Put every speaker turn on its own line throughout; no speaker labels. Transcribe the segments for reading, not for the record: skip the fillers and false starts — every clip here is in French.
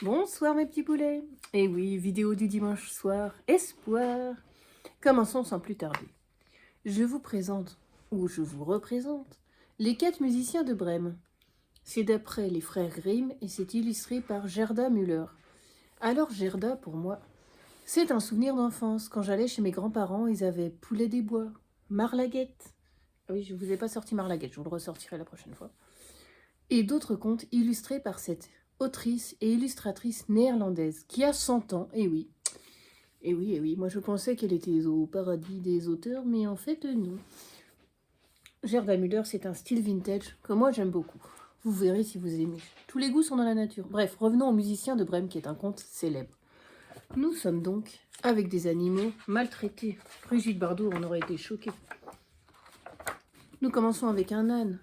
Bonsoir mes petits poulets. Et oui, vidéo du dimanche soir, espoir. Commençons sans plus tarder. Je vous présente, ou je vous représente, les 4 musiciens de Brême. C'est d'après les frères Grimm et c'est illustré par Gerda Müller. Alors Gerda, pour moi, c'est un souvenir d'enfance. Quand j'allais chez mes grands-parents, ils avaient Poulet des Bois, Marlaguette. Ah oui, je vous ai pas sorti Marlaguette, je vous le ressortirai la prochaine fois. Et d'autres contes illustrés par cette autrice et illustratrice néerlandaise qui a 100 ans, et oui. Et oui, et oui, moi je pensais qu'elle était au paradis des auteurs, mais en fait non. Gerda Müller, c'est un style vintage que moi j'aime beaucoup. Vous verrez si vous aimez. Tous les goûts sont dans la nature. Bref, revenons au musicien de Brême qui est un conte célèbre. Nous sommes donc avec des animaux maltraités. Brigitte Bardot en aurait été choquée. Nous commençons avec un âne.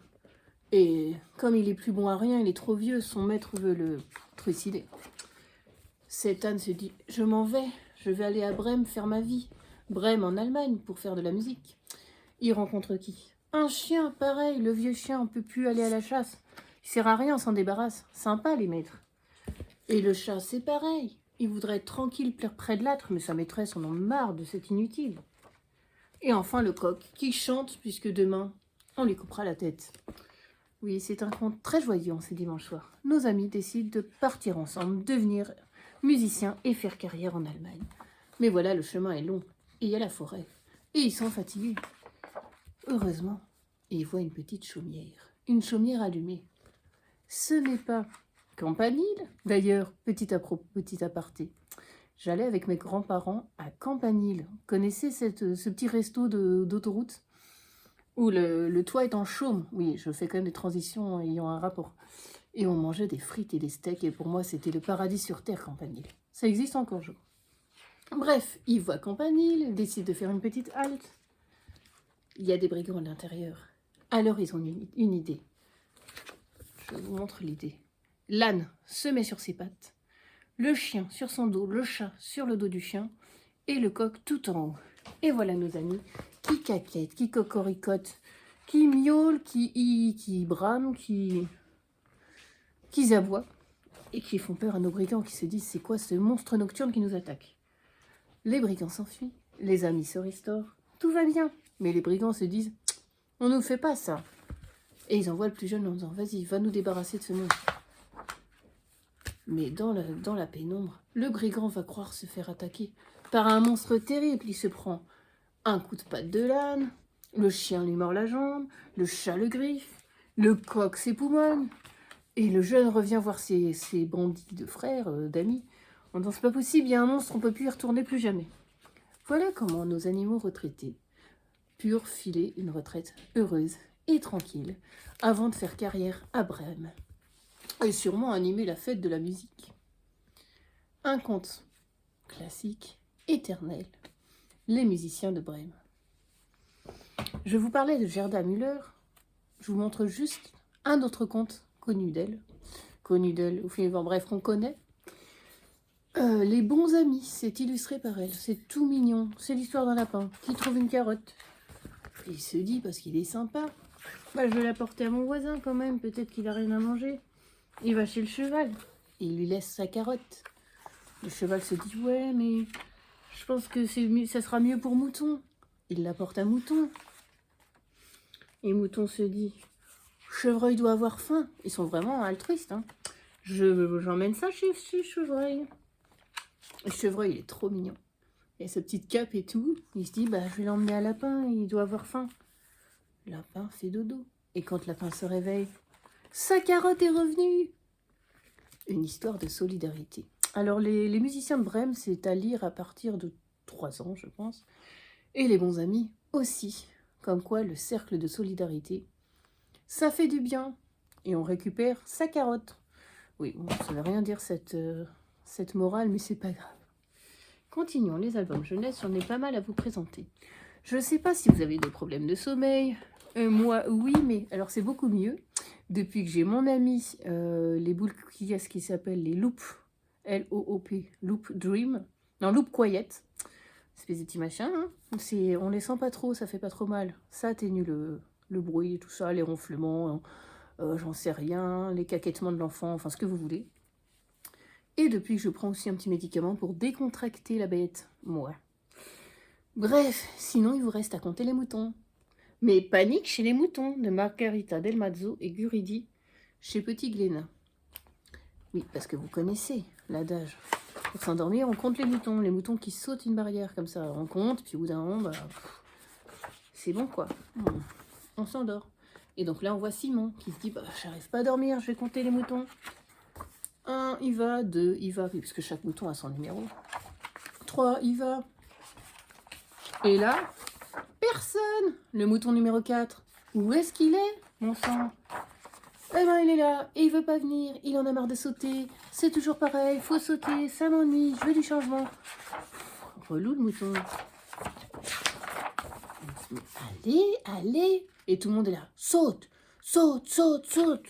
Et comme il est plus bon à rien, il est trop vieux, son maître veut le trucider. Cet âne se dit « Je m'en vais, je vais aller à Brême faire ma vie. Brême en Allemagne pour faire de la musique. » Il rencontre qui? Un chien, pareil, le vieux chien, on peut plus aller à la chasse. Il sert à rien, on s'en débarrasse. Sympa les maîtres. Et le chat, c'est pareil. Il voudrait être tranquille près de l'âtre, mais sa maîtresse en a marre de cet inutile. Et enfin le coq, qui chante, puisque demain, on lui coupera la tête. Oui, c'est un conte très joyeux en ce dimanche soir. Nos amis décident de partir ensemble, devenir musiciens et faire carrière en Allemagne. Mais voilà, le chemin est long, et il y a la forêt, et ils sont fatigués. Heureusement, ils voient une petite chaumière allumée. Ce n'est pas Campanile. D'ailleurs, petit aparté, j'allais avec mes grands-parents à Campanile. Vous connaissez ce petit resto d'autoroute où le toit est en chaume. Oui, je fais quand même des transitions ayant un rapport. Et on mangeait des frites et des steaks, et pour moi, c'était le paradis sur terre, Campanile. Ça existe encore, je crois. Bref, ils voient Campanile, ils décident de faire une petite halte. Il y a des brigands à l'intérieur. Alors, ils ont une idée. Je vous montre l'idée. L'âne se met sur ses pattes, le chien sur son dos, le chat sur le dos du chien, et le coq tout en haut. Et voilà nos amis qui caquettent, qui cocoricotent, qui miaulent, qui brament, qui aboient, et qui font peur à nos brigands qui se disent c'est quoi ce monstre nocturne qui nous attaque. Les brigands s'enfuient, les amis se restaurent, tout va bien. Mais les brigands se disent on nous fait pas ça. Et ils envoient le plus jeune en disant vas-y, va nous débarrasser de ce monstre. Mais dans la pénombre, le brigand va croire se faire attaquer par un monstre terrible. Il se prend un coup de patte de l'âne, le chien lui mord la jambe, le chat le griffe, le coq s'époumonne, et le jeune revient voir ses bandits de frères, d'amis, en disant c'est pas possible, il y a un monstre, on peut plus y retourner plus jamais. Voilà comment nos animaux retraités purent filer une retraite heureuse et tranquille avant de faire carrière à Brême et sûrement animer la fête de la musique. Un conte classique, éternel, les musiciens de Brême. Je vous parlais de Gerda Müller, je vous montre juste un autre conte connu d'elle, enfin, bref, qu'on connaît. Les bons amis, c'est illustré par elle, c'est tout mignon, c'est l'histoire d'un lapin qui trouve une carotte. Et il se dit, parce qu'il est sympa, bah, je vais l'apporter à mon voisin quand même, peut-être qu'il a rien à manger. Il va chez le cheval, et il lui laisse sa carotte. Le cheval se dit, ouais, mais je pense que ça sera mieux pour Mouton. Il l'apporte à Mouton. Et Mouton se dit, Chevreuil doit avoir faim. Ils sont vraiment altruistes, hein. J'emmène ça chez Chevreuil. Le Chevreuil, il est trop mignon. Il a sa petite cape et tout. Il se dit, bah, je vais l'emmener à Lapin, il doit avoir faim. Lapin fait dodo. Et quand Lapin se réveille, sa carotte est revenue. Une histoire de solidarité. Alors, les musiciens de Brême, c'est à lire à partir de 3 ans, je pense. Et les bons amis aussi. Comme quoi, le cercle de solidarité, ça fait du bien. Et on récupère sa carotte. Oui, bon, ça ne veut rien dire cette morale, mais c'est pas grave. Continuons les albums jeunesse, j'en ai pas mal à vous présenter. Je ne sais pas si vous avez des problèmes de sommeil. Moi, oui, mais alors c'est beaucoup mieux. Depuis que j'ai mon ami, les boules qui s'appellent les Loop, L-O-O-P, Loop Dream, non, Loop Quiet, espèce de petit machin, hein. On les sent pas trop, ça fait pas trop mal. Ça atténue le bruit, tout ça, les ronflements, j'en sais rien, les caquettements de l'enfant, enfin ce que vous voulez. Et depuis que je prends aussi un petit médicament pour décontracter la bête. Moi. Bref, sinon il vous reste à compter les moutons. Mais panique chez les moutons de Margarita Del Mazzo et Guridi chez Petit Glénat. Oui, parce que vous connaissez l'adage. Pour s'endormir, on compte les moutons qui sautent une barrière comme ça. On compte, puis au bout d'un moment, c'est bon quoi. On s'endort. Et donc là, on voit Simon qui se dit, j'arrive pas à dormir, je vais compter les moutons. 1, il va, 2, il va, oui, parce que chaque mouton a son numéro. 3, il va. Et là, personne. Le mouton numéro 4, où est-ce qu'il est, mon sang? Eh ben, il est là, et il veut pas venir, il en a marre de sauter, c'est toujours pareil, faut sauter, ça m'ennuie, je veux du changement. Relou le mouton. Mais allez, allez. Et tout le monde est là, saute, saute, saute, saute.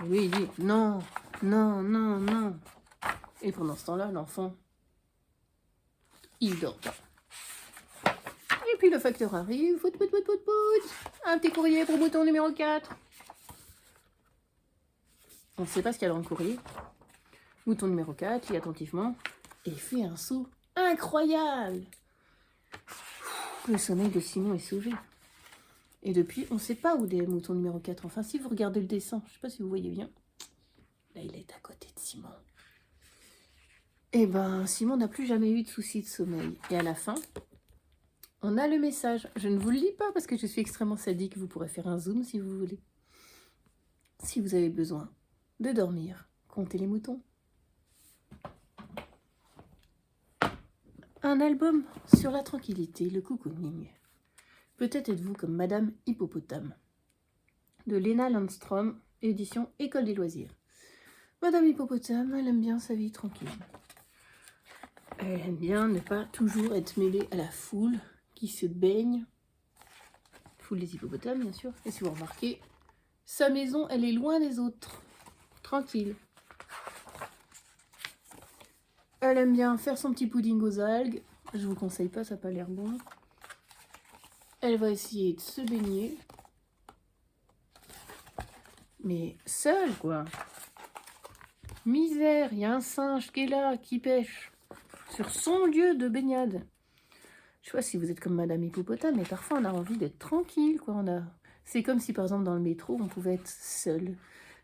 Et lui, il dit, non, non, non, non. Et pendant ce temps-là, l'enfant, il dort pas. Et puis le facteur arrive, pout, pout, pout, pout, pout. Un petit courrier pour mouton numéro 4. On ne sait pas ce qu'il y a dans le courrier. Mouton numéro 4, lit attentivement et fait un saut incroyable. Le sommeil de Simon est sauvé. Et depuis, on ne sait pas où est le mouton numéro 4. Enfin, si vous regardez le dessin, je ne sais pas si vous voyez bien. Là, il est à côté de Simon. Et ben, Simon n'a plus jamais eu de soucis de sommeil. Et à la fin, on a le message. Je ne vous le lis pas parce que je suis extrêmement sadique. Vous pourrez faire un zoom si vous voulez. Si vous avez besoin de dormir, comptez les moutons. Un album sur la tranquillité, le cocooning. Peut-être êtes-vous comme Madame Hippopotame. De Lena Landstrom, édition École des loisirs. Madame Hippopotame, elle aime bien sa vie tranquille. Elle aime bien ne pas toujours être mêlée à la foule qui se baigne. Foule des hippopotames, bien sûr. Et si vous remarquez, sa maison, elle est loin des autres. Tranquille. Elle aime bien faire son petit pudding aux algues. Je vous conseille pas, ça n'a pas l'air bon. Elle va essayer de se baigner. Mais seule, quoi. Misère, il y a un singe qui est là, qui pêche. Sur son lieu de baignade. Je sais pas si vous êtes comme Madame Hippopotame, mais parfois on a envie d'être tranquille, quoi. C'est comme si, par exemple, dans le métro, on pouvait être seul.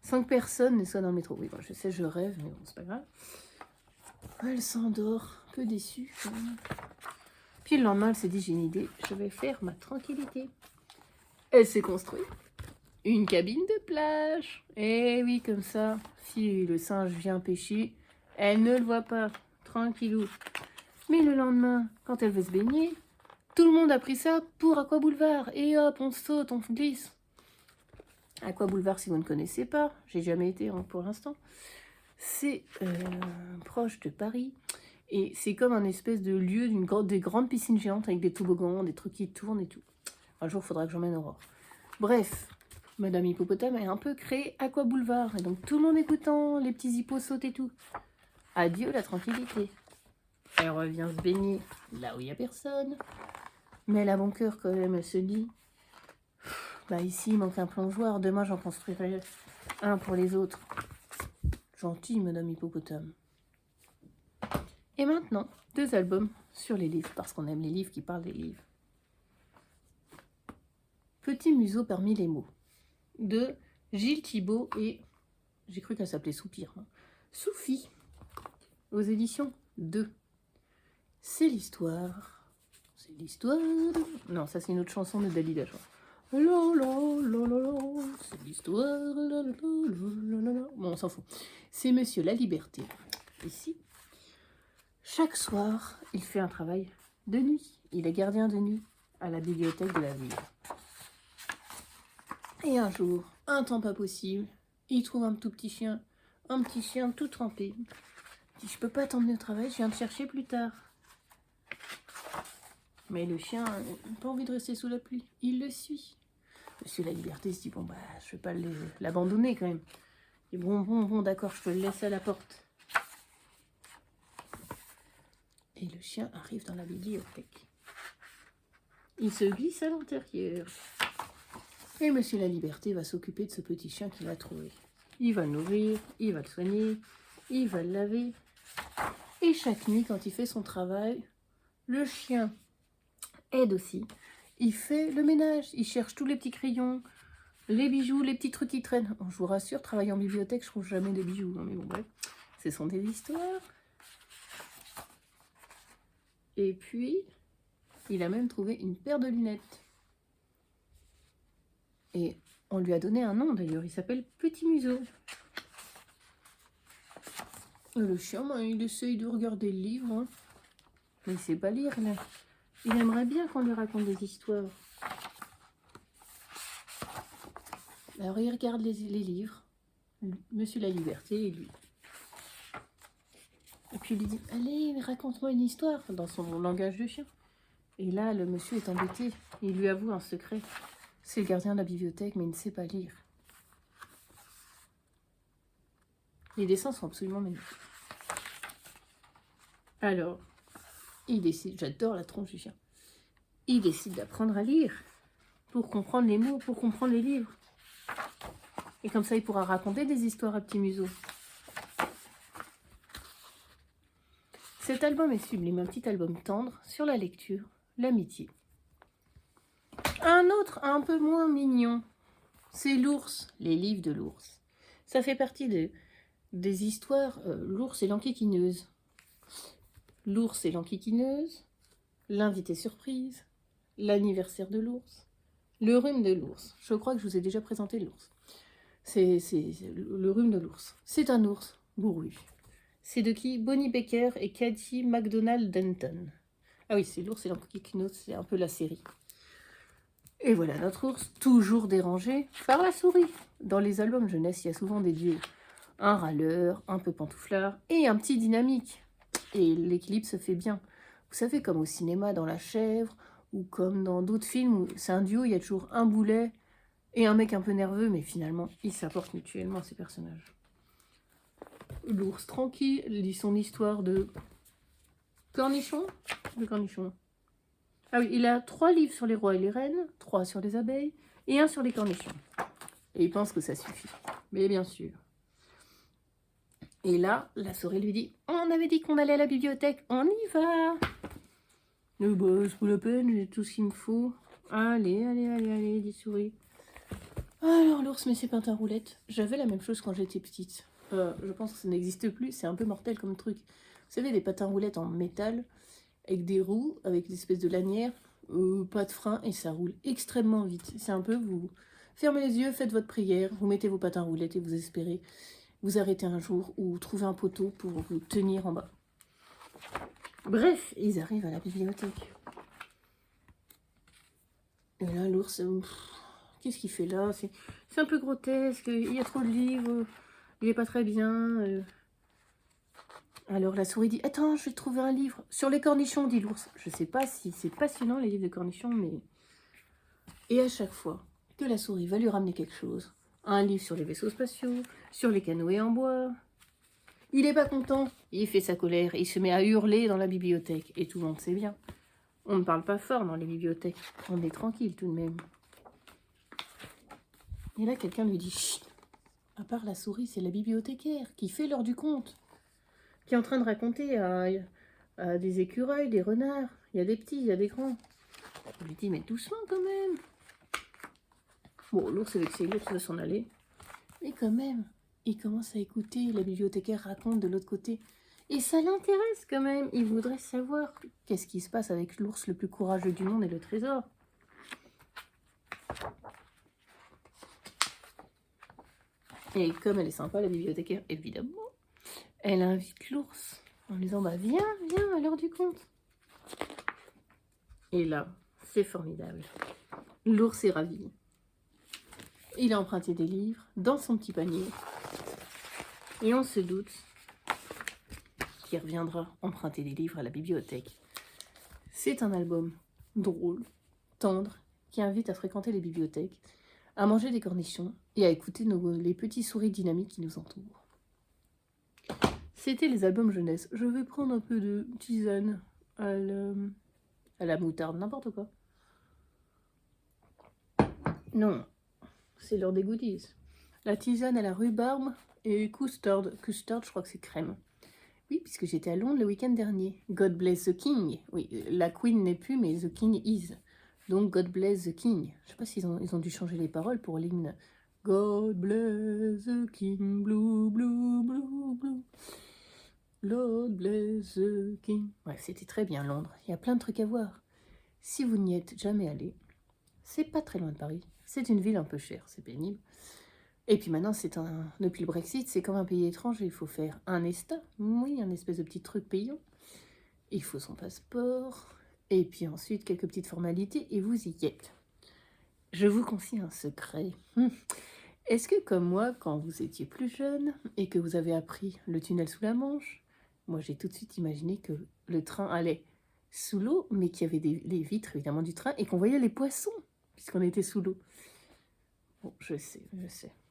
5 personnes ne soient dans le métro. Oui, bon, je sais, je rêve, mais bon, c'est pas grave. Elle s'endort, un peu déçue. Puis le lendemain, elle s'est dit, j'ai une idée, je vais faire ma tranquillité. Elle s'est construite une cabine de plage. Et oui, comme ça, si le singe vient pêcher, elle ne le voit pas, tranquillou. Mais le lendemain, quand elle veut se baigner, tout le monde a pris ça pour Aqua Boulevard. Et hop, on saute, on glisse. Aqua Boulevard, si vous ne connaissez pas, j'ai jamais été pour l'instant, c'est proche de Paris. Et c'est comme un espèce de lieu des grandes piscines géantes avec des toboggans, des trucs qui tournent et tout. Un jour, il faudra que j'emmène Aurore. Bref, Madame Hippopotame a un peu créé Aqua Boulevard. Et donc, tout le monde écoutant, les petits hippos sautent et tout. Adieu la tranquillité. Elle revient se baigner là où il n'y a personne. Mais elle a bon cœur quand même, elle se dit, ici il manque un plongeoir, demain j'en construirai un pour les autres. Gentille Madame Hippopotame. Et maintenant, 2 albums sur les livres, parce qu'on aime les livres qui parlent des livres. Petit museau parmi les mots, de Gilles Thibault et, j'ai cru qu'elle s'appelait Soupir, Sophie, aux éditions 2. C'est l'histoire. C'est l'histoire. Non, ça c'est une autre chanson de Dalida, je crois. C'est l'histoire. Bon, on s'en fout. C'est Monsieur La Liberté. Ici. Chaque soir, il fait un travail de nuit. Il est gardien de nuit à la bibliothèque de la ville. Et un jour, un temps pas possible, il trouve un tout petit chien tout trempé. Il dit, je peux pas t'emmener au travail, je viens te chercher plus tard. Mais le chien n'a pas envie de rester sous la pluie. Il le suit. Monsieur La Liberté se dit, bon, je vais pas l'abandonner quand même. Et bon, d'accord, je te le laisse à la porte. Et le chien arrive dans la bibliothèque. Il se glisse à l'intérieur. Et Monsieur La Liberté va s'occuper de ce petit chien qu'il a trouvé. Il va le nourrir, il va le soigner, il va le laver. Et chaque nuit, quand il fait son travail, le chien aide aussi. Il fait le ménage, il cherche tous les petits crayons, les bijoux, les petits trucs qui traînent. Bon, je vous rassure, travailler en bibliothèque, je trouve jamais des bijoux. Mais bon, bref, ce sont des histoires. Et puis, il a même trouvé une paire de lunettes. Et on lui a donné un nom d'ailleurs, il s'appelle Petit Museau. Et le chien, il essaye de regarder le livre, hein. Mais il sait pas lire là. Il aimerait bien qu'on lui raconte des histoires. Alors il regarde les livres, Monsieur la Liberté et lui. Et puis il lui dit, allez, raconte-moi une histoire, dans son langage de chien. Et là, le monsieur est embêté, il lui avoue un secret. C'est le gardien de la bibliothèque, mais il ne sait pas lire. Les dessins sont absolument magnifiques. Alors, il décide, j'adore la tronche du chien, il décide d'apprendre à lire pour comprendre les mots, pour comprendre les livres. Et comme ça, il pourra raconter des histoires à Petit Museau. Cet album est sublime, un petit album tendre sur la lecture, l'amitié. Un autre un peu moins mignon, c'est l'ours, les livres de l'ours. Ça fait partie des histoires, l'ours et l'enquiquineuse. L'ours et l'enquiquineuse, l'invité surprise, l'anniversaire de l'ours, le rhume de l'ours. Je crois que je vous ai déjà présenté l'ours. C'est le rhume de l'ours. C'est un ours bourru. C'est de qui? Bonnie Baker et Cathy McDonald Denton. Ah oui, c'est l'ours et l'enquiquineuse, c'est un peu la série. Et voilà notre ours, toujours dérangé par la souris. Dans les albums jeunesse, il y a souvent des duos. Un râleur, un peu pantouflard et un petit dynamique. Et l'équilibre se fait bien. Vous savez, comme au cinéma, dans La Chèvre, ou comme dans d'autres films où c'est un duo, il y a toujours un boulet et un mec un peu nerveux, mais finalement, ils s'apportent mutuellement, ces personnages. L'ours tranquille lit son histoire de cornichon. Ah oui, il a 3 livres sur les rois et les reines, 3 sur les abeilles et 1 sur les cornichons. Et il pense que ça suffit. Mais bien sûr. Et là, la souris lui dit, on avait dit qu'on allait à la bibliothèque, on y va. Bah, c'est pas la peine, j'ai tout ce qu'il me faut. Allez, dit souris. Alors l'ours met ses pintins roulettes. J'avais la même chose quand j'étais petite. Je pense que ça n'existe plus, c'est un peu mortel comme truc. Vous savez, des patins roulettes en métal, avec des roues, avec des espèces de lanières, pas de frein, et ça roule extrêmement vite. C'est un peu, vous fermez les yeux, faites votre prière, vous mettez vos patins roulettes et vous espérez vous arrêter un jour ou trouver un poteau pour vous tenir en bas. Bref, ils arrivent à la bibliothèque. Et là, l'ours, qu'est-ce qu'il fait là? C'est un peu grotesque, il y a trop de livres, il est pas très bien. Alors la souris dit, attends, je vais trouver un livre sur les cornichons, dit l'ours. Je sais pas si c'est passionnant les livres de cornichons, mais... Et à chaque fois que la souris va lui ramener quelque chose, un livre sur les vaisseaux spatiaux, sur les canoës en bois, il est pas content, il fait sa colère, il se met à hurler dans la bibliothèque. Et tout le monde sait bien, on ne parle pas fort dans les bibliothèques, on est tranquille tout de même. Et là quelqu'un lui dit, chut, à part la souris, c'est la bibliothécaire qui fait l'heure du conte, qui est en train de raconter à des écureuils, des renards, il y a des petits, il y a des grands. On lui dit, mais doucement quand même. Bon, l'ours avec ses l'autre veut s'en aller. Mais quand même, il commence à écouter, la bibliothécaire raconte de l'autre côté. Et ça l'intéresse quand même, il voudrait savoir qu'est-ce qui se passe avec l'ours le plus courageux du monde et le trésor. Et comme elle est sympa, la bibliothécaire, évidemment, elle invite l'ours en lui disant, bah viens à l'heure du conte. Et là, c'est formidable. L'ours est ravi. Il a emprunté des livres dans son petit panier. Et on se doute qu'il reviendra emprunter des livres à la bibliothèque. C'est un album drôle, tendre, qui invite à fréquenter les bibliothèques, à manger des cornichons et à écouter les petits souris dynamiques qui nous entourent. C'était les albums jeunesse. Je vais prendre un peu de tisane à la moutarde, n'importe quoi. Non, c'est l'heure des goodies. La tisane à la rhubarbe Et custard, custard, je crois que c'est crème. Oui, puisque j'étais à Londres le week-end dernier. God bless the king. Oui, la queen n'est plus, mais the king is. Donc, God bless the king. Je sais pas s'ils ont dû changer les paroles pour l'hymne. God bless the king, blue, blue, blue, blue. Lord bless the king. Bref, c'était très bien Londres. Il y a plein de trucs à voir. Si vous n'y êtes jamais allé, c'est pas très loin de Paris. C'est une ville un peu chère, c'est pénible. Et puis maintenant, depuis le Brexit, c'est comme un pays étranger. Il faut faire un ESTA, oui, un espèce de petit truc payant. Il faut son passeport. Et puis ensuite, quelques petites formalités et vous y êtes. Je vous confie un secret. Est-ce que comme moi, quand vous étiez plus jeune et que vous avez appris le tunnel sous la Manche, moi j'ai tout de suite imaginé que le train allait sous l'eau, mais qu'il y avait les vitres évidemment du train et qu'on voyait les poissons, puisqu'on était sous l'eau. Bon, je sais.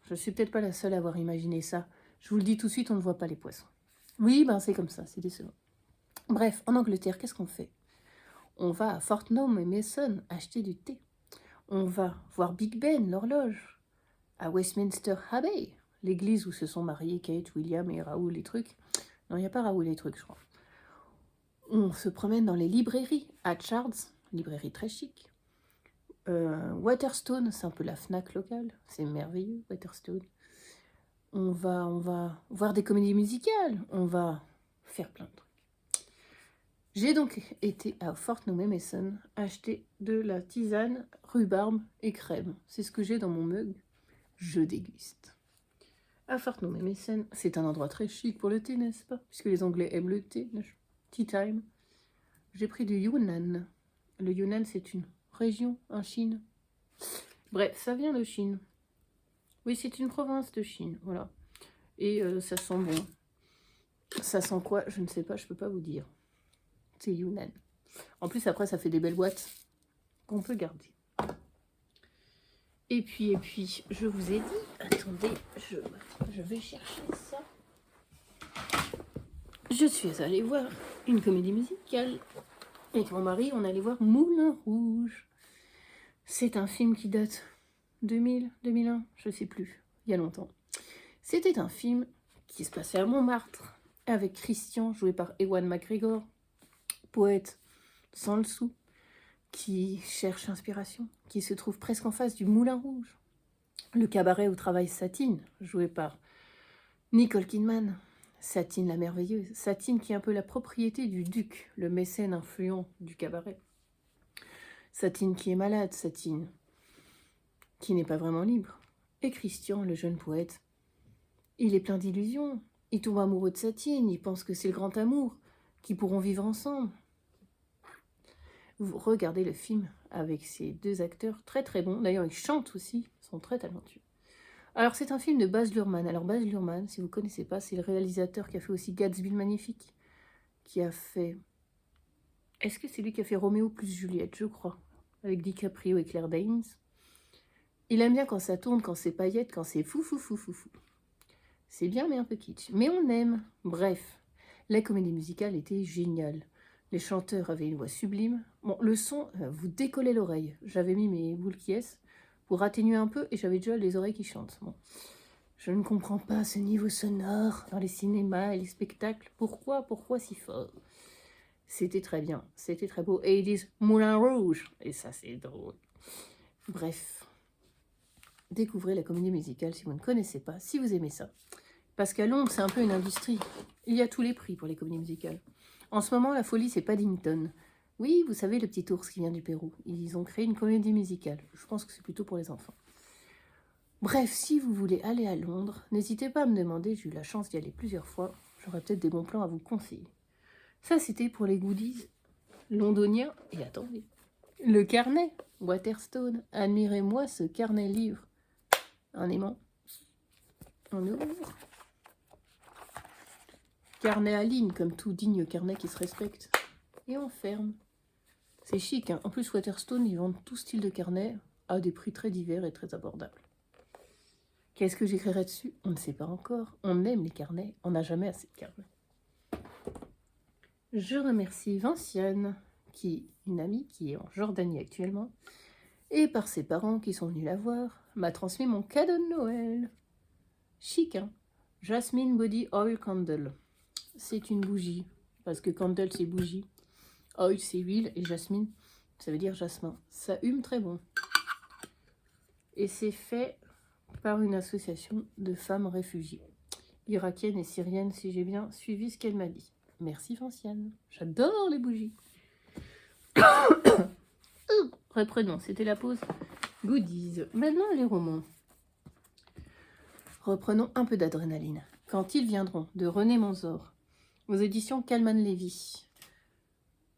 Je suis peut-être pas la seule à avoir imaginé ça. Je vous le dis tout de suite, on ne voit pas les poissons. Oui, ben c'est comme ça, c'est décevant. Bref, en Angleterre, qu'est-ce qu'on fait? On va à Fortnum et Mason acheter du thé. On va voir Big Ben, l'horloge. À Westminster Abbey, l'église où se sont mariés Kate, William et Raoul, les trucs. Non, il n'y a pas Raoul, les trucs, je crois. On se promène dans les librairies. À Charles, librairie très chic. Waterstone, c'est un peu la Fnac locale. C'est merveilleux, Waterstone. On va voir des comédies musicales. On va faire plein de trucs. J'ai donc été à Fortnum et Mason acheter de la tisane, rhubarbe et crème. C'est ce que j'ai dans mon mug. Je déguste. À Fortnum et Mason, c'est un endroit très chic pour le thé, n'est-ce pas? Puisque les Anglais aiment le thé. Tea time. J'ai pris du Yunnan. Le Yunnan, c'est une région en Chine. Bref, ça vient de Chine. Oui, c'est une province de Chine, voilà. Et ça sent bon. Ça sent quoi? Je ne sais pas, je peux pas vous dire. C'est Yunnan. En plus, après, ça fait des belles boîtes qu'on peut garder. Et puis, je vous ai dit... Attendez, je vais chercher ça. Je suis allée voir une comédie musicale. Avec mon mari, on allait voir Moulin Rouge. C'est un film qui date 2000, 2001, je sais plus, il y a longtemps. C'était un film qui se passait à Montmartre, avec Christian, joué par Ewan McGregor, poète sans le sou, qui cherche inspiration, qui se trouve presque en face du Moulin Rouge. Le cabaret où travaille Satine, joué par Nicole Kidman. Satine la merveilleuse, Satine qui est un peu la propriété du duc, le mécène influent du cabaret. Satine qui est malade, Satine qui n'est pas vraiment libre. Et Christian, le jeune poète, il est plein d'illusions. Il tombe amoureux de Satine, il pense que c'est le grand amour, qu'ils pourront vivre ensemble. Vous regardez le film avec ces deux acteurs très très bons. D'ailleurs, ils chantent aussi, ils sont très talentueux. Alors, c'est un film de Baz Luhrmann. Alors, Baz Luhrmann, si vous ne connaissez pas, c'est le réalisateur qui a fait aussi Gatsby le Magnifique, qui a fait... Est-ce que c'est lui qui a fait Roméo plus Juliette, je crois, avec DiCaprio et Claire Danes. Il aime bien quand ça tourne, quand c'est paillettes, quand c'est fou. C'est bien, mais un peu kitsch. Mais on aime. Bref, la comédie musicale était géniale. Les chanteurs avaient une voix sublime. Bon, le son, vous décollez l'oreille. J'avais mis mes boules qui est pour atténuer un peu et j'avais déjà les oreilles qui chantent. Bon. Je ne comprends pas ce niveau sonore dans les cinémas et les spectacles. Pourquoi si fort? C'était très bien, c'était très beau. Et ils disent Moulin Rouge. Et ça, c'est drôle. Bref. Découvrez la comédie musicale si vous ne connaissez pas, si vous aimez ça. Parce qu'à Londres, c'est un peu une industrie. Il y a tous les prix pour les comédies musicales. En ce moment, la folie, c'est Paddington. Oui, vous savez, le petit ours qui vient du Pérou. Ils ont créé une comédie musicale. Je pense que c'est plutôt pour les enfants. Bref, si vous voulez aller à Londres, n'hésitez pas à me demander. J'ai eu la chance d'y aller plusieurs fois. J'aurais peut-être des bons plans à vous conseiller. Ça, c'était pour les goodies londoniens. Et attendez, le carnet Waterstone. Admirez-moi ce carnet-livre. Un aimant. On ouvre. Carnet à ligne, comme tout digne carnet qui se respecte. Et on ferme. C'est chic, hein. En plus, Waterstone, ils vendent tout style de carnet à des prix très divers et très abordables. Qu'est-ce que j'écrirai dessus? On ne sait pas encore. On aime les carnets. On n'a jamais assez de carnets. Je remercie Vinciane, une amie qui est en Jordanie actuellement, et par ses parents qui sont venus la voir, m'a transmis mon cadeau de Noël. Chic, hein? Jasmine Body Oil Candle. C'est une bougie, parce que candle c'est bougie, oil c'est huile, et jasmine ça veut dire jasmin. Ça hume très bon. Et c'est fait par une association de femmes réfugiées, irakiennes et syriennes, si j'ai bien suivi ce qu'elle m'a dit. Merci Franciane, j'adore les bougies. Reprenons, c'était la pause goodies. Maintenant les romans. Reprenons un peu d'adrénaline. Quand ils viendront, de René Manzor, aux éditions Calman Levy.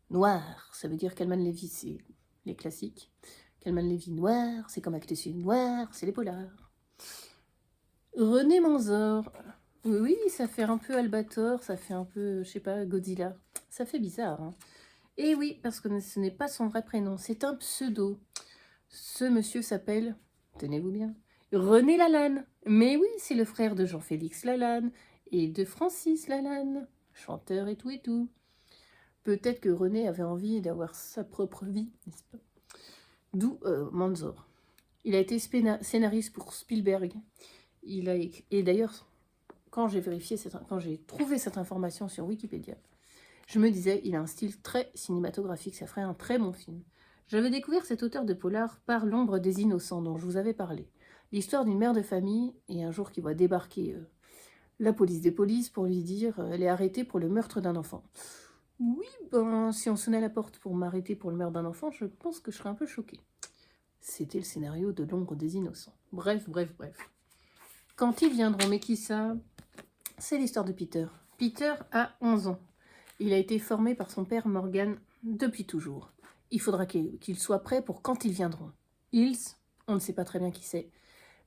Noir, ça veut dire Calman Levy, c'est les classiques. Calman Levy noir, c'est comme Actes Sud noir, c'est les polars. René Manzor, oui, ça fait un peu Albator, ça fait un peu, je sais pas, Godzilla. Ça fait bizarre, hein. Et oui, parce que ce n'est pas son vrai prénom, c'est un pseudo. Ce monsieur s'appelle, tenez-vous bien, René Lalanne. Mais oui, c'est le frère de Jean-Félix Lalanne et de Francis Lalanne, chanteur et tout et tout. Peut-être que René avait envie d'avoir sa propre vie, n'est-ce pas? D'où Manzor. Il a été scénariste pour Spielberg. Et d'ailleurs, quand j'ai trouvé cette information sur Wikipédia, je me disais, il a un style très cinématographique, ça ferait un très bon film. J'avais découvert cet auteur de polar par L'ombre des innocents, dont je vous avais parlé. L'histoire d'une mère de famille, et un jour qui voit débarquer la police des polices pour lui dire elle est arrêtée pour le meurtre d'un enfant. Oui, ben, si on sonnait à la porte pour m'arrêter pour le meurtre d'un enfant, je pense que je serais un peu choquée. C'était le scénario de L'ombre des innocents. Bref. Quand ils viendront, mais qui ça? C'est l'histoire de Peter. Peter a 11 ans. Il a été formé par son père Morgan depuis toujours. Il faudra qu'il soit prêt pour quand ils viendront. Ils, on ne sait pas très bien qui c'est,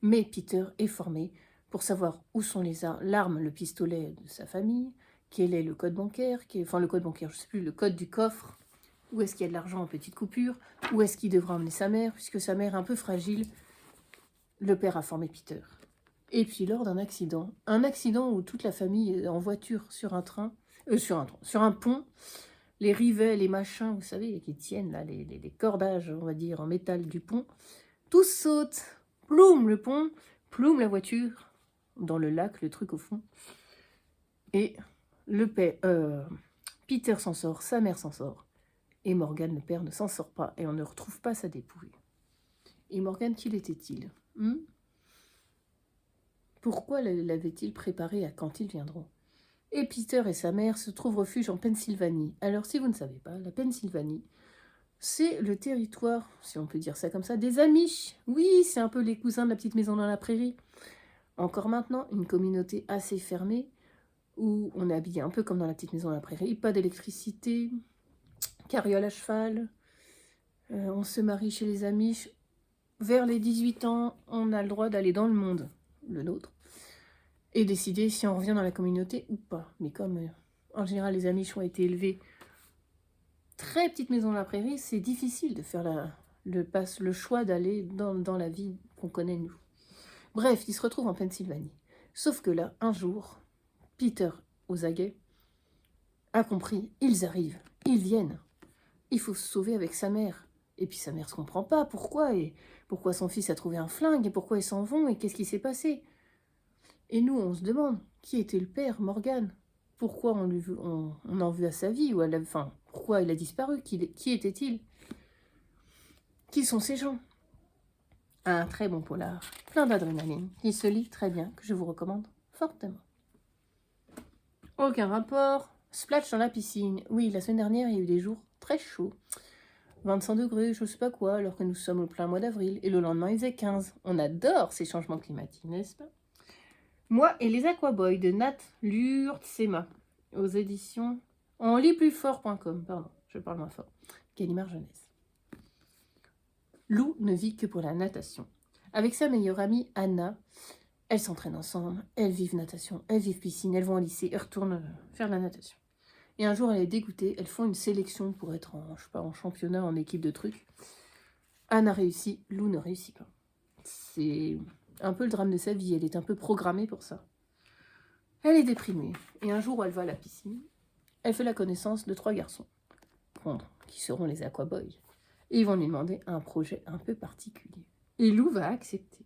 mais Peter est formé pour savoir où sont l'arme, le pistolet de sa famille, quel est le code bancaire, le code bancaire, je ne sais plus, le code du coffre, où est-ce qu'il y a de l'argent en petites coupures, où est-ce qu'il devra emmener sa mère, puisque sa mère est un peu fragile. Le père a formé Peter. Et puis lors d'un accident, où toute la famille est en voiture sur un pont, les rivets, les machins, vous savez, qui tiennent là, les cordages, on va dire, en métal du pont, tous sautent, ploum le pont, ploum la voiture, dans le lac, le truc au fond. Et Peter s'en sort, sa mère s'en sort, et Morgan, le père, ne s'en sort pas, et on ne retrouve pas sa dépouille. Et Morgan, qui l'était-il? Pourquoi l'avait-il préparé à quand ils viendront? Et Peter et sa mère se trouvent refuge en Pennsylvanie. Alors, si vous ne savez pas, la Pennsylvanie, c'est le territoire, si on peut dire ça comme ça, des Amish. Oui, c'est un peu les cousins de la petite maison dans la prairie. Encore maintenant, une communauté assez fermée, où on est habillé un peu comme dans la petite maison dans la prairie, pas d'électricité, carriole à cheval, on se marie chez les Amish. Vers les 18 ans, on a le droit d'aller dans le monde, le nôtre, et décider si on revient dans la communauté ou pas. Mais comme en général les Amish ont été élevés très petite maison dans la prairie, c'est difficile de faire le choix d'aller dans la vie qu'on connaît nous. Bref, ils se retrouvent en Pennsylvanie. Sauf que là, un jour, Peter, aux aguets, a compris, ils arrivent, ils viennent. Il faut se sauver avec sa mère. Et puis sa mère ne se comprend pas, pourquoi son fils a trouvé un flingue, et pourquoi ils s'en vont, et qu'est-ce qui s'est passé? Et nous, on se demande, qui était le père, Morgan? Pourquoi on en veut à sa vie, pourquoi il a disparu? Qui était-il? Qui sont ces gens? Un très bon polar, plein d'adrénaline, qui se lit très bien, que je vous recommande fortement. Aucun rapport. Splash dans la piscine. Oui, la semaine dernière, il y a eu des jours très chauds. 25 degrés, je sais pas quoi, alors que nous sommes au plein mois d'avril. Et le lendemain, il faisait 15. On adore ces changements climatiques, n'est-ce pas? Moi et les Aquaboys de Nat Lurtsema, aux éditions onlitplusfort.com. Pardon, je parle moins fort. Gallimard Jeunesse. Lou ne vit que pour la natation. Avec sa meilleure amie, Anna, elles s'entraînent ensemble, elles vivent natation, elles vivent piscine, elles vont au lycée, elles retournent faire la natation. Et un jour, elle est dégoûtée, elles font une sélection pour être en championnat, en équipe de trucs. Anna réussit, Lou ne réussit pas. C'est un peu le drame de sa vie, elle est un peu programmée pour ça. Elle est déprimée, et un jour où elle va à la piscine, elle fait la connaissance de 3 garçons, qui seront les Aquaboys. Et ils vont lui demander un projet un peu particulier. Et Lou va accepter.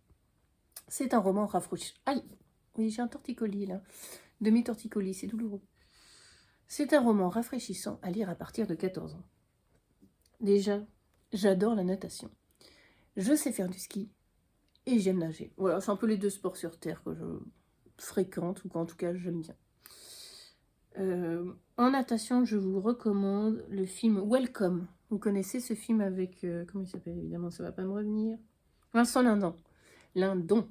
C'est un roman Oui, j'ai un torticolis là. Demi-torticolis, c'est douloureux. C'est un roman rafraîchissant à lire à partir de 14 ans. Déjà, j'adore la natation. Je sais faire du ski et j'aime nager. Voilà, c'est un peu les deux sports sur Terre que je fréquente ou qu'en tout cas j'aime bien. En natation, je vous recommande le film Welcome. Vous connaissez ce film avec... comment il s'appelle? Évidemment, ça va pas me revenir. Vincent Lindon. Lindon.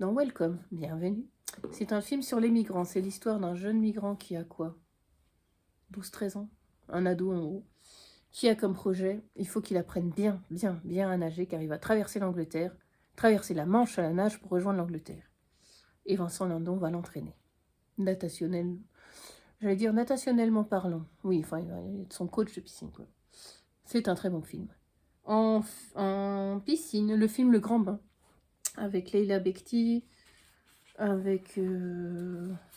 Dans Welcome, bienvenue. C'est un film sur les migrants. C'est l'histoire d'un jeune migrant qui a quoi? 12-13 ans. Un ado en gros. Qui a comme projet, il faut qu'il apprenne bien à nager, car il va traverser l'Angleterre, traverser la Manche à la nage pour rejoindre l'Angleterre. Et Vincent Lindon va l'entraîner. J'allais dire natationnellement parlant. Oui, enfin, il va être son coach de piscine, quoi. C'est un très bon film. En piscine, le film Le Grand Bain, avec Leila Bekti, avec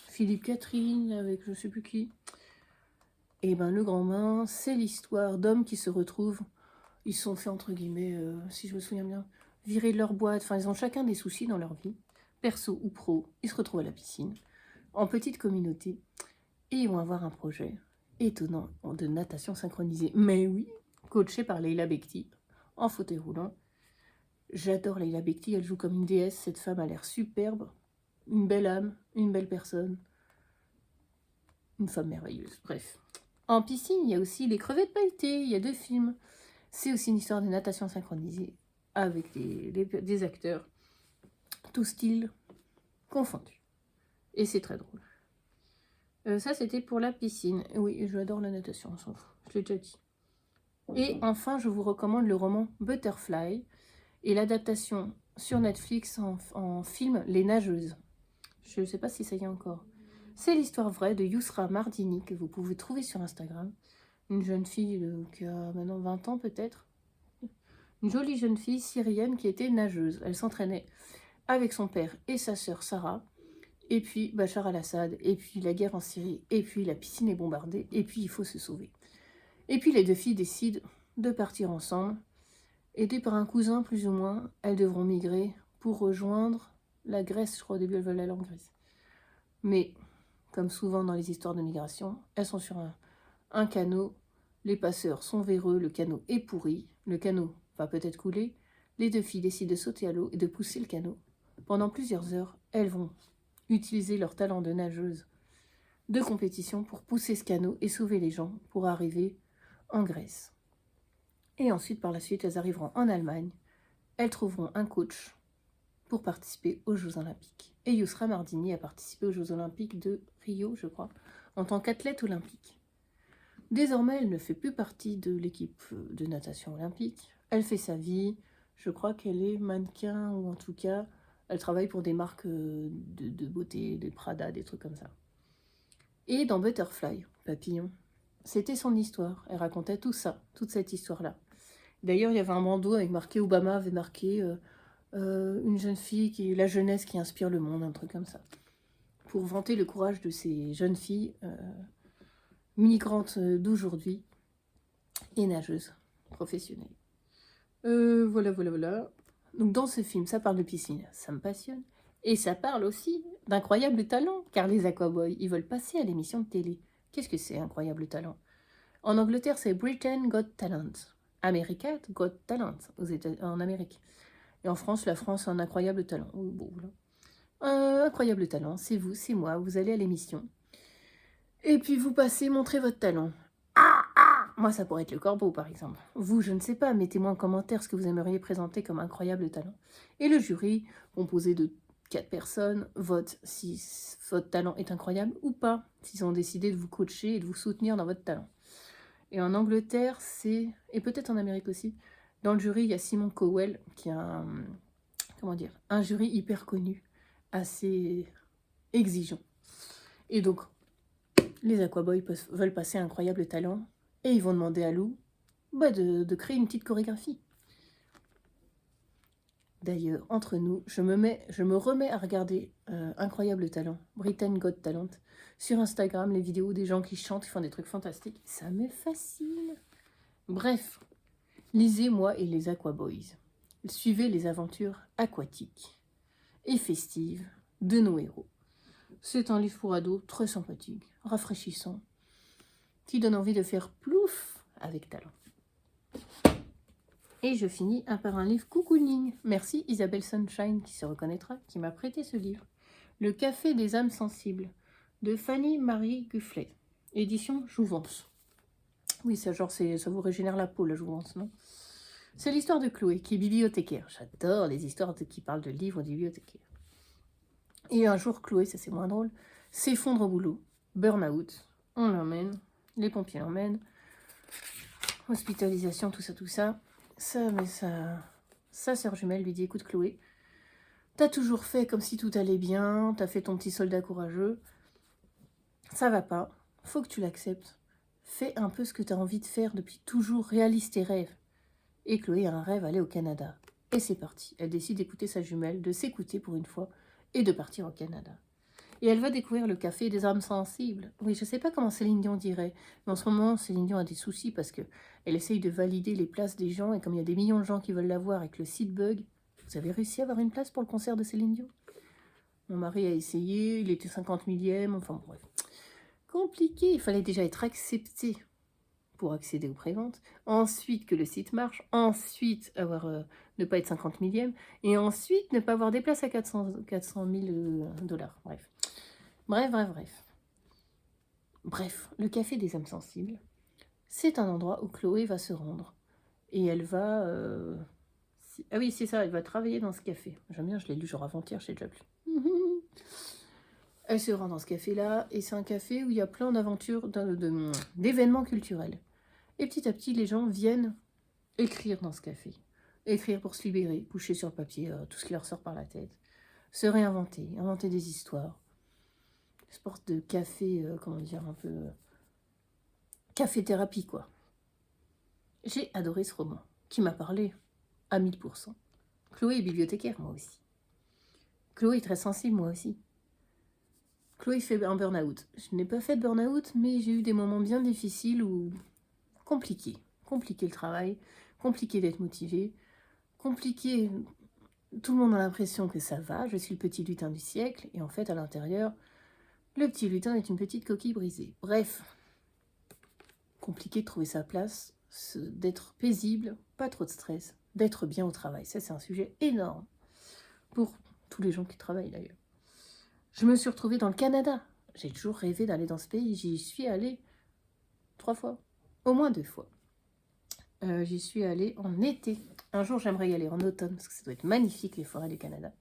Philippe Catherine, avec je sais plus qui. Et ben Le Grand Bain, c'est l'histoire d'hommes qui se retrouvent, ils se sont fait entre guillemets, si je me souviens bien, virer de leur boîte, enfin ils ont chacun des soucis dans leur vie, perso ou pro, ils se retrouvent à la piscine, en petite communauté, et ils vont avoir un projet étonnant de natation synchronisée. Mais oui, coaché par Leila Bekti, en fauteuil roulant. J'adore Leila Bekti, elle joue comme une déesse, cette femme a l'air superbe, une belle âme, une belle personne, une femme merveilleuse, bref. En piscine, il y a aussi Les crevettes pailletées, il y a 2 films. C'est aussi une histoire de natation synchronisée avec des acteurs, tous styles confondus. Et c'est très drôle. Ça, c'était pour la piscine. Oui, j'adore la natation, on s'en fout, je l'ai déjà dit. Et enfin, je vous recommande le roman Butterfly et l'adaptation sur Netflix en film Les Nageuses. Je ne sais pas si ça y est encore. C'est l'histoire vraie de Yousra Mardini, que vous pouvez trouver sur Instagram. Une jeune fille qui a maintenant 20 ans peut-être. Une jolie jeune fille syrienne qui était nageuse. Elle s'entraînait avec son père et sa sœur Sarah. Et puis Bachar al-Assad, et puis la guerre en Syrie, et puis la piscine est bombardée, et puis il faut se sauver. Et puis les 2 filles décident de partir ensemble. Aidées par un cousin plus ou moins, elles devront migrer pour rejoindre la Grèce. Je crois au début elles veulent aller en Grèce. Mais, comme souvent dans les histoires de migration, elles sont sur un canot. Les passeurs sont véreux, le canot est pourri, le canot va peut-être couler. Les 2 filles décident de sauter à l'eau et de pousser le canot. Pendant plusieurs heures, elles vont utiliser leur talent de nageuse de compétition pour pousser ce canot et sauver les gens pour arriver en Grèce. Et ensuite, par la suite, elles arriveront en Allemagne. Elles trouveront un coach pour participer aux Jeux Olympiques. Et Yousra Mardini a participé aux Jeux Olympiques de Rio, je crois, en tant qu'athlète olympique. Désormais, elle ne fait plus partie de l'équipe de natation olympique. Elle fait sa vie. Je crois qu'elle est mannequin, ou en tout cas, elle travaille pour des marques de beauté, des Prada, des trucs comme ça. Et dans Butterfly, Papillon, c'était son histoire. Elle racontait tout ça, toute cette histoire-là. D'ailleurs, il y avait un bandeau avec marqué, Obama avait marqué une jeune fille, la jeunesse qui inspire le monde, un truc comme ça. Pour vanter le courage de ces jeunes filles migrantes d'aujourd'hui et nageuses professionnelles. Voilà. Donc dans ce film, ça parle de piscine, ça me passionne. Et ça parle aussi d'incroyable talent, car les Aquaboys, ils veulent passer à l'émission de télé. Qu'est-ce que c'est, incroyable talent? En Angleterre, c'est Britain Got Talent. America Got Talent, en Amérique. Et en France, la France a un incroyable talent. Oh, bon, voilà. Incroyable talent, c'est vous, c'est moi, vous allez à l'émission. Et puis vous passez, montrez votre talent. Moi, ça pourrait être le corbeau, par exemple. Vous, je ne sais pas, mettez-moi en commentaire ce que vous aimeriez présenter comme incroyable talent. Et le jury, composé de 4 personnes, vote si votre talent est incroyable ou pas, s'ils ont décidé de vous coacher et de vous soutenir dans votre talent. Et en Angleterre, et peut-être en Amérique aussi, dans le jury, il y a Simon Cowell, qui a un jury hyper connu, assez exigeant. Et donc, les Aquaboys veulent passer un incroyable talent, et ils vont demander à Lou de créer une petite chorégraphie. D'ailleurs, entre nous, je me remets à regarder Incroyable Talent, Britain Got Talent, sur Instagram, les vidéos des gens qui chantent, qui font des trucs fantastiques. Ça me fascine. Bref, lisez Moi et les Aquaboys. Suivez les aventures aquatiques et festives de nos héros. C'est un livre pour ados très sympathique, rafraîchissant, qui donne envie de faire plouf avec talent. Et je finis par un livre cocooning. Merci Isabelle Sunshine, qui se reconnaîtra, qui m'a prêté ce livre. Le café des âmes sensibles, de Fanny Marie Gufflet, édition Jouvence. Oui, ça genre, ça vous régénère la peau, la Jouvence, non? C'est l'histoire de Chloé, qui est bibliothécaire. J'adore les histoires qui parlent de livres de bibliothécaires. Et un jour, Chloé, ça c'est moins drôle, s'effondre au boulot, burn-out, on l'emmène, les pompiers l'emmènent, hospitalisation, tout ça. Sa sœur jumelle lui dit, écoute Chloé, t'as toujours fait comme si tout allait bien, t'as fait ton petit soldat courageux, ça va pas, faut que tu l'acceptes, fais un peu ce que t'as envie de faire depuis toujours, réalise tes rêves. Et Chloé a un rêve, aller au Canada. Et c'est parti, elle décide d'écouter sa jumelle, de s'écouter pour une fois, et de partir au Canada. Et elle va découvrir le café des âmes sensibles. Oui, je sais pas comment Céline Dion dirait, mais en ce moment, Céline Dion a des soucis parce qu'elle essaye de valider les places des gens, et comme il y a des millions de gens qui veulent la voir et que le site bug, vous avez réussi à avoir une place pour le concert de Céline Dion? Mon mari a essayé, il était 50 millième, enfin bref. Compliqué, il fallait déjà être accepté pour accéder aux préventes, ensuite que le site marche, ensuite ne pas être 50 millième, et ensuite ne pas avoir des places à 400 000 dollars. Bref, le café des âmes sensibles, c'est un endroit où Chloé va se rendre. Et elle va... Ah oui, c'est ça, elle va travailler dans ce café. J'aime bien, je l'ai lu genre avant-hier, je sais déjà plus. Elle se rend dans ce café-là, et c'est un café où il y a plein d'aventures, d'événements culturels. Et petit à petit, les gens viennent écrire dans ce café. Écrire pour se libérer, coucher sur le papier tout ce qui leur sort par la tête. Se réinventer, inventer des histoires. Sport de café, comment dire, un peu... café-thérapie, quoi. J'ai adoré ce roman, qui m'a parlé à 1000%. Chloé est bibliothécaire, moi aussi. Chloé est très sensible, moi aussi. Chloé fait un burn-out. Je n'ai pas fait de burn-out, mais j'ai eu des moments bien difficiles où... Compliqué le travail, compliqué d'être motivé, compliqué... Tout le monde a l'impression que ça va, je suis le petit lutin du siècle, et en fait, à l'intérieur, le petit lutin est une petite coquille brisée. Bref, compliqué de trouver sa place, d'être paisible, pas trop de stress, d'être bien au travail. Ça, c'est un sujet énorme pour tous les gens qui travaillent d'ailleurs. Je me suis retrouvée dans le Canada. J'ai toujours rêvé d'aller dans ce pays. J'y suis allée 3 fois, au moins 2 fois. J'y suis allée en été. Un jour, j'aimerais y aller en automne, parce que ça doit être magnifique, les forêts du Canada.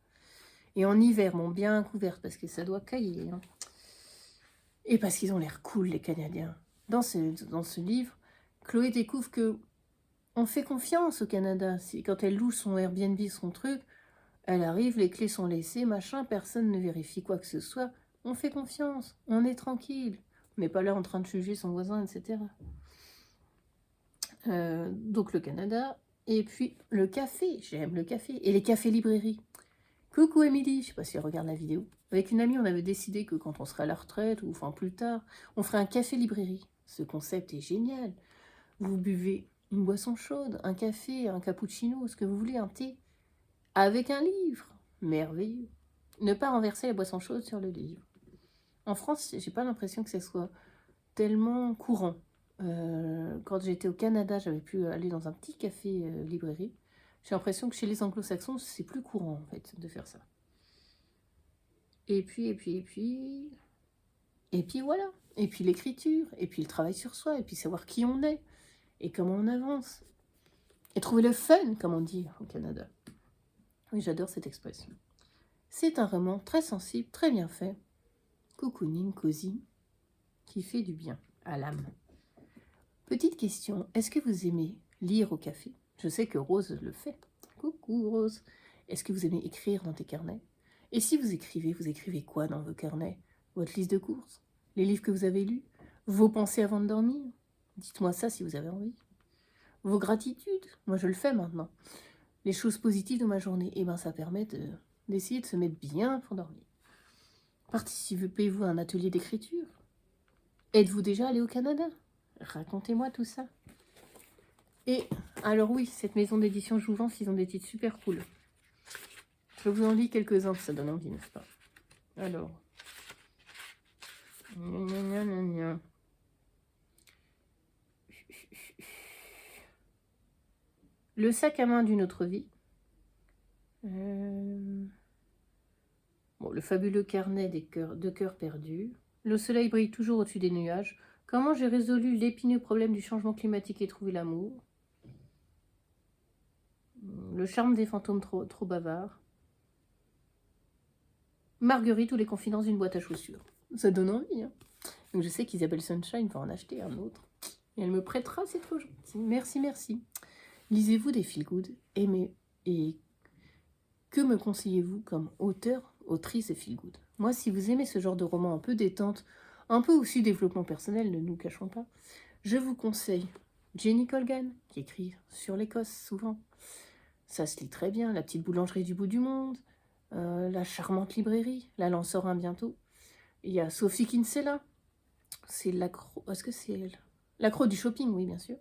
Et en hiver, bon, bien couvertes, parce que ça doit cailler. Hein. Et parce qu'ils ont l'air cool, les Canadiens. Dans ce livre, Chloé découvre que on fait confiance au Canada. Quand elle loue son Airbnb, son truc, elle arrive, les clés sont laissées, machin, personne ne vérifie quoi que ce soit. On fait confiance, on est tranquille. On n'est pas là en train de juger son voisin, etc. Donc le Canada, et puis le café, j'aime le café, et les cafés-librairies. Coucou Émilie, je sais pas si elle regarde la vidéo. Avec une amie, on avait décidé que quand on serait à la retraite, ou enfin plus tard, on ferait un café-librairie. Ce concept est génial. Vous buvez une boisson chaude, un café, un cappuccino, ce que vous voulez, un thé, avec un livre. Merveilleux. Ne pas renverser la boisson chaude sur le livre. En France, j'ai pas l'impression que ce soit tellement courant. Quand j'étais au Canada, j'avais pu aller dans un petit café librairie. J'ai l'impression que chez les anglo-saxons, c'est plus courant en fait de faire ça. Et puis voilà. Et puis l'écriture, et puis le travail sur soi, et puis savoir qui on est, et comment on avance. Et trouver le fun, comme on dit au Canada. Oui, j'adore cette expression. C'est un roman très sensible, très bien fait. Cocooning, cosy, qui fait du bien à l'âme. Petite question, est-ce que vous aimez lire au café? Je sais que Rose le fait. Coucou Rose. Est-ce que vous aimez écrire dans tes carnets? Et si vous écrivez quoi dans vos carnets? Votre liste de courses? Les livres que vous avez lus? Vos pensées avant de dormir? Dites-moi ça si vous avez envie. Vos gratitudes? Moi je le fais maintenant. Les choses positives de ma journée, et ben ça permet d'essayer de se mettre bien pour dormir. Participez-vous à un atelier d'écriture? Êtes-vous déjà allé au Canada? Racontez-moi tout ça. Et alors oui, cette maison d'édition Jouvence, ils ont des titres super cool. Je vous en lis quelques-uns, ça donne envie, n'est-ce pas? Alors, Gna, gna, gna, gna. Le sac à main d'une autre vie. Bon, le fabuleux carnet de cœurs perdus. Le soleil brille toujours au-dessus des nuages. Comment j'ai résolu l'épineux problème du changement climatique et trouvé l'amour. Le charme des fantômes trop bavards. Marguerite ou les confidences d'une boîte à chaussures. Ça donne envie, hein. Donc je sais qu'Isabelle Sunshine va en acheter un autre. Et elle me prêtera, c'est trop gentil. Merci, merci. Lisez-vous des feel-good, aimez, et que me conseillez-vous comme auteur, autrice et feel-good? Moi, si vous aimez ce genre de roman un peu détente, un peu aussi développement personnel, ne nous cachons pas, je vous conseille Jenny Colgan, qui écrit sur l'Écosse souvent. Ça se lit très bien. La petite boulangerie du bout du monde, la charmante librairie, là elle en sort un bientôt. Il y a Sophie Kinsella, c'est l'accro, est-ce que c'est elle? L'accro du shopping, oui bien sûr,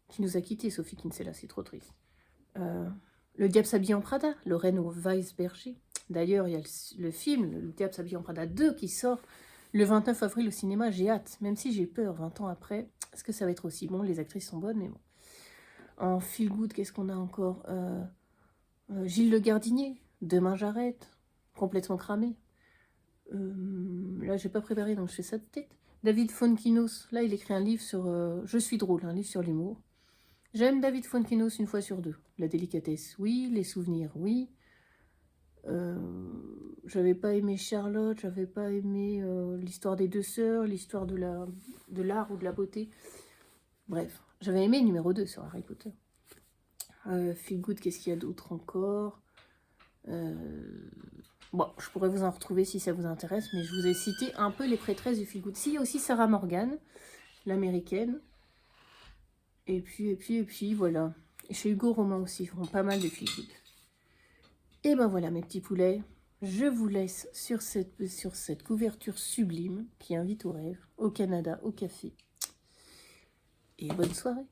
qui nous a quittés, Sophie Kinsella, c'est trop triste. Le Diable s'habille en Prada, Lorraine Weisberger. D'ailleurs, il y a le film, Le Diable s'habille en Prada 2, qui sort le 29 avril au cinéma. J'ai hâte, même si j'ai peur 20 ans après. Est-ce que ça va être aussi bon? Les actrices sont bonnes, mais bon. En feel good, qu'est-ce qu'on a encore? Gilles Le Gardinier, Demain j'arrête, complètement cramé. Là, j'ai pas préparé, donc je fais ça de tête. David Fonkinos, là, il écrit un livre sur... Je suis drôle, un livre sur l'humour. J'aime David Fonkinos une fois sur deux. La délicatesse, oui. Les souvenirs, oui. J'avais pas aimé Charlotte, j'avais pas aimé l'histoire des deux sœurs, l'histoire de l'art ou de la beauté. Bref, j'avais aimé numéro 2 sur Harry Potter. Feel good, qu'est-ce qu'il y a d'autre encore? Bon, je pourrais vous en retrouver si ça vous intéresse, mais je vous ai cité un peu les prêtresses du feel good. Si, il y a aussi Sarah Morgan, l'américaine. Et puis, voilà. Et chez Hugo Roman aussi, ils font pas mal de feel good. Et ben voilà, mes petits poulets. Je vous laisse sur cette couverture sublime qui invite au rêve, au Canada, au café. Et bonne soirée.